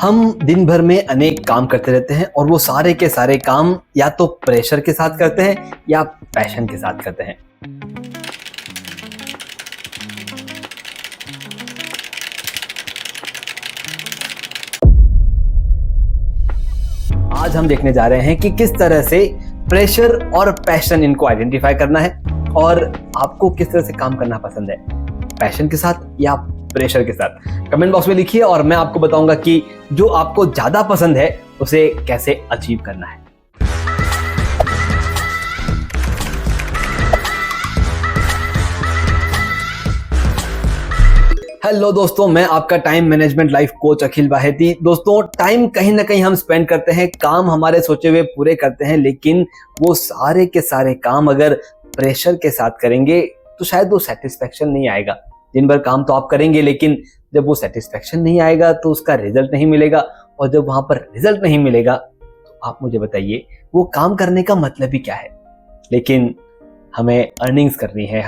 हम दिन भर में अनेक काम करते रहते हैं और वो सारे के सारे काम या तो प्रेशर के साथ करते हैं या पैशन के साथ करते हैं। आज हम देखने जा रहे हैं कि किस तरह से प्रेशर और पैशन इनको आइडेंटिफाई करना है और आपको किस तरह से काम करना पसंद है, पैशन के साथ या प्रेशर के साथ। कमेंट बॉक्स में लिखिए और मैं आपको बताऊंगा कि जो आपको ज्यादा पसंद है उसे कैसे अचीव करना है। हेलो दोस्तों, मैं आपका टाइम मैनेजमेंट लाइफ कोच अखिल बाहेती। दोस्तों, टाइम कहीं ना कहीं हम स्पेंड करते हैं, काम हमारे सोचे हुए पूरे करते हैं, लेकिन वो सारे के सारे काम अगर प्रेशर के साथ करेंगे तो शायद वो सेटिस्फेक्शन नहीं आएगा। दिन भर काम तो आप करेंगे, लेकिन जब वो सेटिस्फेक्शन नहीं आएगा तो उसका रिजल्ट नहीं मिलेगा, और जब वहां पर रिजल्ट नहीं मिलेगा तो आप मुझे बताइए वो काम करने का मतलब ही क्या है। लेकिन हमें अर्निंग्स करनी है,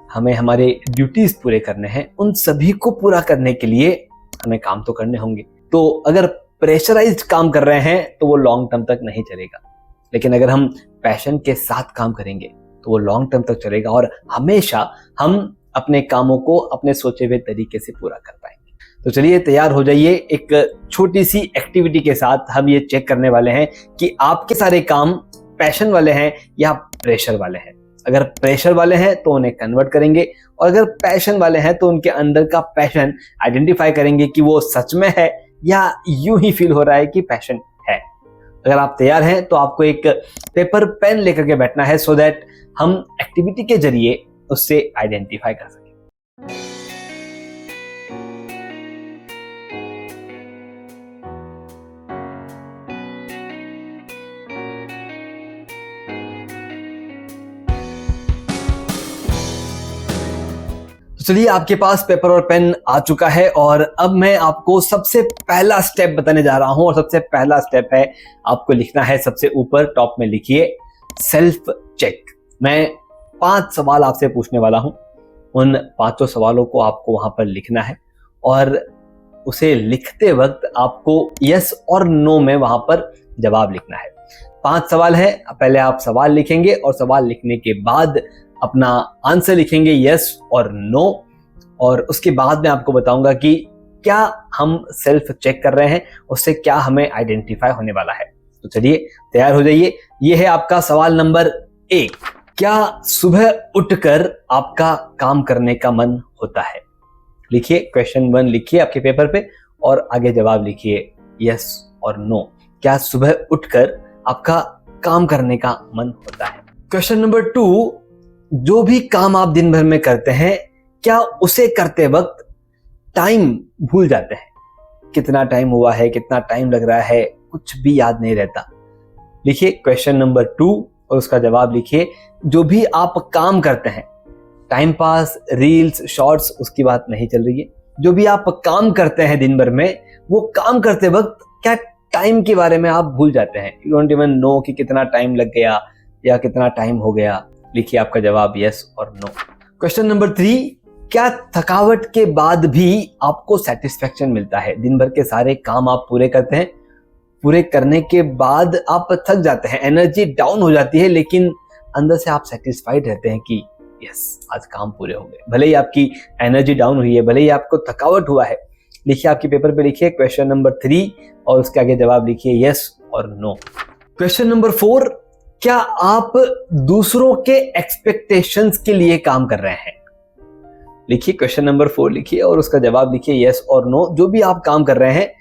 हमें हमारे ड्यूटीज पूरे करने हैं, उन सभी को पूरा करने के लिए हमें काम तो करने होंगे। तो अगर प्रेशराइज्ड काम कर रहे हैं तो वो लॉन्ग टर्म तक नहीं चलेगा, लेकिन अगर हम पैशन के साथ काम करेंगे तो वो लॉन्ग टर्म तक चलेगा और हमेशा हम अपने कामों को अपने सोचे हुए तरीके से पूरा कर पाएंगे। तो चलिए तैयार हो जाइए, एक छोटी सी एक्टिविटी के साथ हम ये चेक करने वाले हैं कि आपके सारे काम पैशन वाले हैं या प्रेशर वाले हैं। अगर प्रेशर वाले हैं तो उन्हें कन्वर्ट करेंगे, और अगर पैशन वाले हैं तो उनके अंदर का पैशन आइडेंटिफाई करेंगे कि वो सच में है या यूं ही फील हो रहा है कि पैशन है। अगर आप तैयार हैं तो आपको एक पेपर पेन लेकर के बैठना है, सो दैट हम एक्टिविटी के जरिए उससे आइडेंटिफाई कर सकें। चलिए, आपके पास पेपर और पेन आ चुका है और अब मैं आपको सबसे पहला स्टेप बताने जा रहा हूं। और सबसे पहला स्टेप है, आपको लिखना है सबसे ऊपर टॉप में लिखिए सेल्फ चेक। मैं 5 सवाल आपसे पूछने वाला हूं, उन 5 सवालों को आपको वहां पर लिखना है और उसे लिखते वक्त आपको यस और नो में वहां पर जवाब लिखना है। 5 सवाल है, पहले आप सवाल लिखेंगे और सवाल लिखने के बाद अपना आंसर लिखेंगे यस और नो, और उसके बाद मैं आपको बताऊंगा कि क्या हम सेल्फ चेक कर रहे हैं, उससे क्या हमें आइडेंटिफाई होने वाला है। तो चलिए तैयार हो जाइए। ये है आपका सवाल नंबर 1। क्या सुबह उठकर आपका काम करने का मन होता है? लिखिए, क्वेश्चन 1 लिखिए आपके पेपर पे और आगे जवाब लिखिए यस और नो। क्या सुबह उठकर आपका काम करने का मन होता है? क्वेश्चन नंबर 2, जो भी काम आप दिन भर में करते हैं, क्या उसे करते वक्त टाइम भूल जाते हैं? कितना टाइम हुआ है, कितना टाइम लग रहा है, कुछ भी याद नहीं रहता। लिखिए क्वेश्चन नंबर 2 और उसका जवाब लिखिए। जो भी आप काम करते हैं, टाइम पास, रील्स, शॉर्ट्स, उसकी बात नहीं चल रही है। जो भी आप काम करते हैं दिन भर में, वो काम करते वक्त क्या टाइम के बारे में आप भूल जाते हैं? यू डोंट इवन नो कि कितना टाइम लग गया या कितना टाइम हो गया। लिखिए आपका जवाब यस और नो। क्वेश्चन नंबर 3, क्या थकावट के बाद भी आपको सेटिस्फेक्शन मिलता है? दिन भर के सारे काम आप पूरे करते हैं, पूरे करने के बाद आप थक जाते हैं, एनर्जी डाउन हो जाती है, लेकिन अंदर से आप सेटिस्फाइड रहते हैं कि यस, आज काम पूरे हो गए। भले ही आपकी एनर्जी डाउन हुई है, भले ही आपको थकावट हुआ है। लिखिए आपके पेपर पे लिखिए क्वेश्चन नंबर 3 और उसके आगे जवाब लिखिए यस और नो। क्वेश्चन नंबर 4, क्या आप दूसरों के एक्सपेक्टेशंस के लिए काम कर रहे हैं? लिखिए क्वेश्चन नंबर 4 लिखिए और उसका जवाब लिखिए यस और नो। जो भी आप काम कर रहे हैं,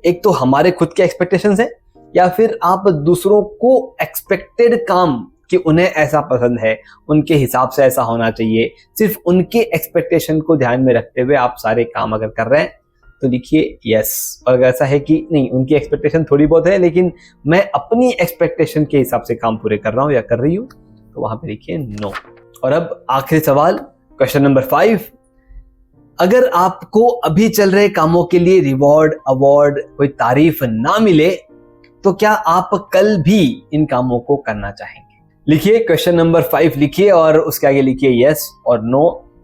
एक तो हमारे खुद के एक्सपेक्टेशंस हैं, या फिर आप दूसरों को एक्सपेक्टेड काम कि उन्हें ऐसा पसंद है, उनके हिसाब से ऐसा होना चाहिए, सिर्फ उनके एक्सपेक्टेशन को ध्यान में रखते हुए आप सारे काम अगर कर रहे हैं तो लिखिए यस। और अगर ऐसा है कि नहीं, उनकी एक्सपेक्टेशन थोड़ी बहुत है, लेकिन मैं अपनी एक्सपेक्टेशन के हिसाब से काम पूरे कर रहा हूं या कर रही हूं, तो वहां पे लिखिए नो। और अब आखिरी सवाल, क्वेश्चन नंबर 5, अगर आपको अभी चल रहे कामों के लिए रिवॉर्ड, अवार्ड, कोई तारीफ ना मिले, तो क्या आप कल भी इन कामों को करना चाहेंगे? लिखिए क्वेश्चन नंबर 5 लिखिए और उसके आगे लिखिए यस और नो।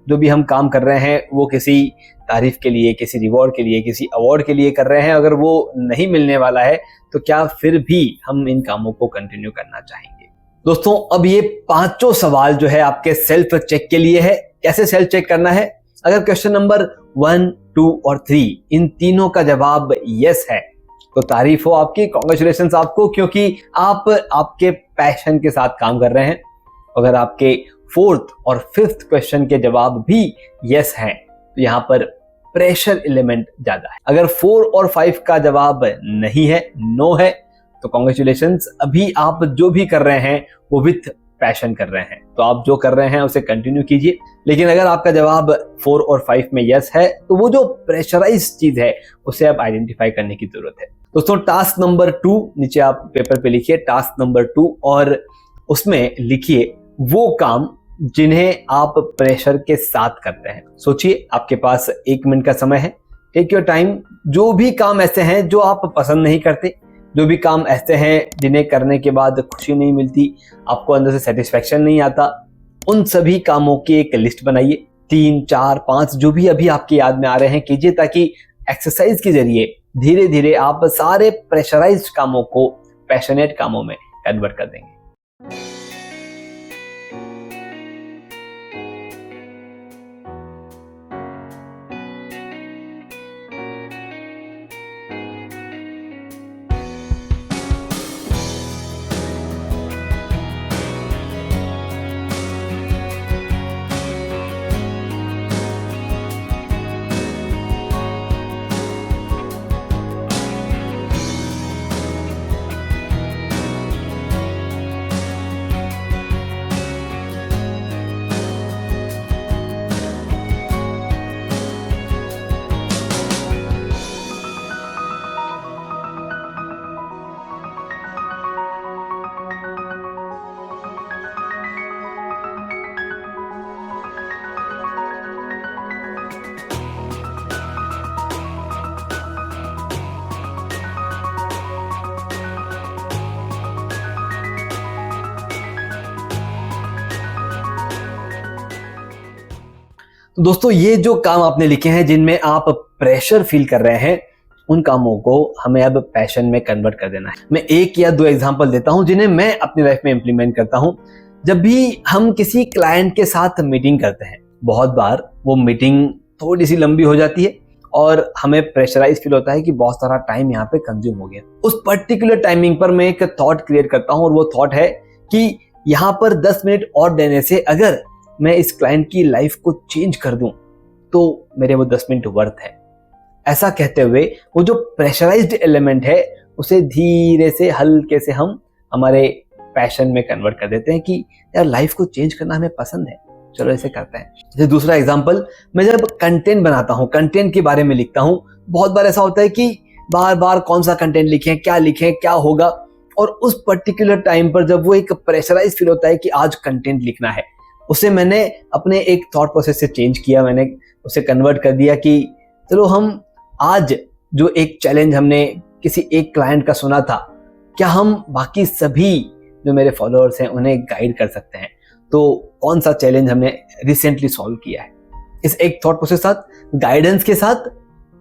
जो भी हम काम कर रहे हैं वो किसी तारीफ के लिए, किसी रिवॉर्ड के लिए, किसी अवार्ड के लिए कर रहे हैं, अगर वो नहीं मिलने वाला है तो क्या फिर भी हम इन कामों को कंटिन्यू करना चाहेंगे? दोस्तों, अब ये पांचों सवाल जो है आपके सेल्फ चेक के लिए है। कैसे सेल्फ चेक करना है? अगर क्वेश्चन नंबर 1, 2 और 3 इन तीनों का जवाब यस है तो तारीफ हो आपकी, कांग्रेचुलेशंस आपको, क्योंकि आप आपके पैशन के साथ काम कर रहे हैं। अगर आपके 4th और 5th क्वेश्चन के जवाब भी यस हैं तो यहाँ पर प्रेशर एलिमेंट ज्यादा है। अगर 4 और 5 का जवाब नहीं है, नो है, तो कांग्रेचुलेशंस, अभी आप जो भी कर रहे हैं वो विथ पैशन कर रहे हैं, तो आप जो कर रहे हैं उसे कंटिन्यू कीजिए। लेकिन अगर आपका जवाब 4 और 5 में यस है तो वो जो प्रेशराइज चीज है उसे आप आइडेंटिफाई करने की जरूरत है। दोस्तों, टास्क नंबर 2 नीचे आप पेपर पे लिखिए, टास्क नंबर 2, और उसमें लिखिए वो काम जिन्हें आप प्रेशर के साथ करते हैं। सोचिए, आपके पास 1 मिनट का समय है, टेक योर टाइम। जो भी काम ऐसे हैं जो आप पसंद नहीं करते, जो भी काम ऐसे हैं जिन्हें करने के बाद खुशी नहीं मिलती, आपको अंदर से सेटिस्फेक्शन नहीं आता, उन सभी कामों की एक लिस्ट बनाइए। 3, 4, 5 जो भी अभी आपकी याद में आ रहे हैं कीजिए, ताकि एक्सरसाइज के जरिए धीरे धीरे आप सारे प्रेशराइज्ड कामों को पैशनेट कामों में कन्वर्ट कर देंगे। दोस्तों, ये जो काम आपने लिखे हैं जिनमें आप प्रेशर फील कर रहे हैं, उन कामों को हमें अब पैशन में कन्वर्ट कर देना है। मैं 1 या 2 एग्जांपल देता हूं जिन्हें मैं अपनी लाइफ में इंप्लीमेंट करता हूं। जब भी हम किसी क्लाइंट के साथ मीटिंग करते हैं, बहुत बार वो मीटिंग थोड़ी सी लंबी हो जाती है और हमें प्रेशराइज फील होता है कि बहुत सारा टाइम यहाँ पे कंज्यूम हो गया। उस पर्टिकुलर टाइमिंग पर मैं एक थॉट क्रिएट करता हूँ और वो थॉट है कि यहाँ पर 10 मिनट और देने से अगर मैं इस क्लाइंट की लाइफ को चेंज कर दूं तो मेरे वो 10 मिनट वर्थ है। ऐसा कहते हुए वो जो प्रेशराइज्ड एलिमेंट है उसे धीरे से हल्के से हम हमारे पैशन में कन्वर्ट कर देते हैं कि यार लाइफ को चेंज करना हमें पसंद है, चलो ऐसे करते हैं। जैसे दूसरा एग्जांपल, मैं जब कंटेंट बनाता हूँ, कंटेंट के बारे में लिखता हूँ, बहुत बार ऐसा होता है कि बार बार कौन सा कंटेंट लिखें, क्या होगा, और उस पर्टिकुलर टाइम पर जब वो एक प्रेशराइज फील होता है कि आज कंटेंट लिखना है, उसे मैंने अपने एक थॉट प्रोसेस से चेंज किया। मैंने उसे कन्वर्ट कर दिया कि चलो हम आज जो एक चैलेंज हमने किसी एक क्लाइंट का सुना था, क्या हम बाकी सभी जो मेरे फॉलोअर्स हैं उन्हें गाइड कर सकते हैं? तो कौन सा चैलेंज हमने रिसेंटली सॉल्व किया है। इस एक थॉट प्रोसेस के साथ, गाइडेंस के साथ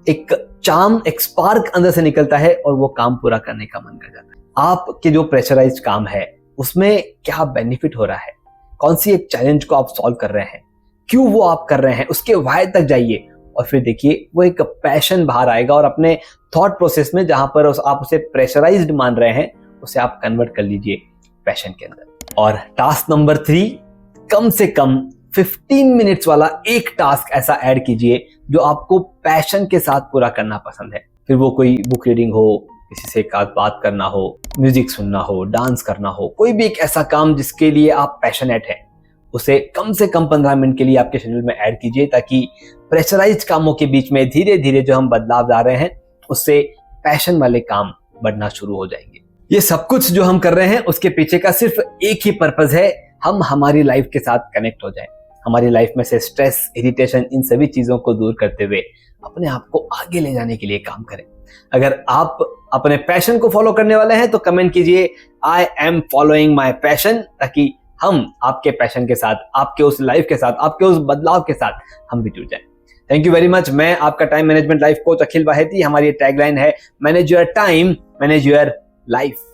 एक चार्म, एक स्पार्क अंदर से निकलता है और वो काम पूरा करने का मन कर जाता है। आपके जो प्रेशराइज्ड काम है उसमें क्या बेनिफिट हो रहा है, कौन सी एक चैलेंज को आप सॉल्व कर रहे हैं, क्यों वो आप कर रहे हैं, उसके वाई तक जाइए और फिर देखिए वो एक पैशन बाहर आएगा और अपने थॉट प्रोसेस में जहां पर आप उसे प्रेशराइज्ड मान रहे हैं उसे आप कन्वर्ट कर लीजिए पैशन के अंदर। और टास्क नंबर 3, कम से कम 15 मिनट्स वाला एक टास्क ऐसा ऐड कीजिए जो आपको पैशन के साथ पूरा करना पसंद है। फिर वो कोई बुक रीडिंग हो, किसी से बात करना हो, म्यूजिक सुनना हो, डांस करना हो, कोई भी एक ऐसा काम जिसके लिए आप पैशनेट हैं, उसे कम से कम 15 मिनट के लिए आपके शेड्यूल में ऐड कीजिए, ताकि प्रेशराइज्ड कामों के बीच में धीरे धीरे जो हम बदलाव ला रहे हैं उससे पैशन वाले काम बढ़ना शुरू हो जाएंगे। ये सब कुछ जो हम कर रहे हैं उसके पीछे का सिर्फ एक ही पर्पस है, हम हमारी लाइफ के साथ कनेक्ट हो जाएं, हमारी लाइफ में से स्ट्रेस, इरिटेशन, इन सभी चीजों को दूर करते हुए अपने आप को आगे ले जाने के लिए काम करें। अगर आप अपने पैशन को फॉलो करने वाले हैं तो कमेंट कीजिए I am following my passion, ताकि हम आपके पैशन के साथ, आपके उस लाइफ के साथ, आपके उस बदलाव के साथ हम भी जुड़ जाएं। Thank you very much. मैं आपका टाइम मैनेजमेंट लाइफ कोच अखिल वाहेती। हमारी टैगलाइन है manage your time, manage your life.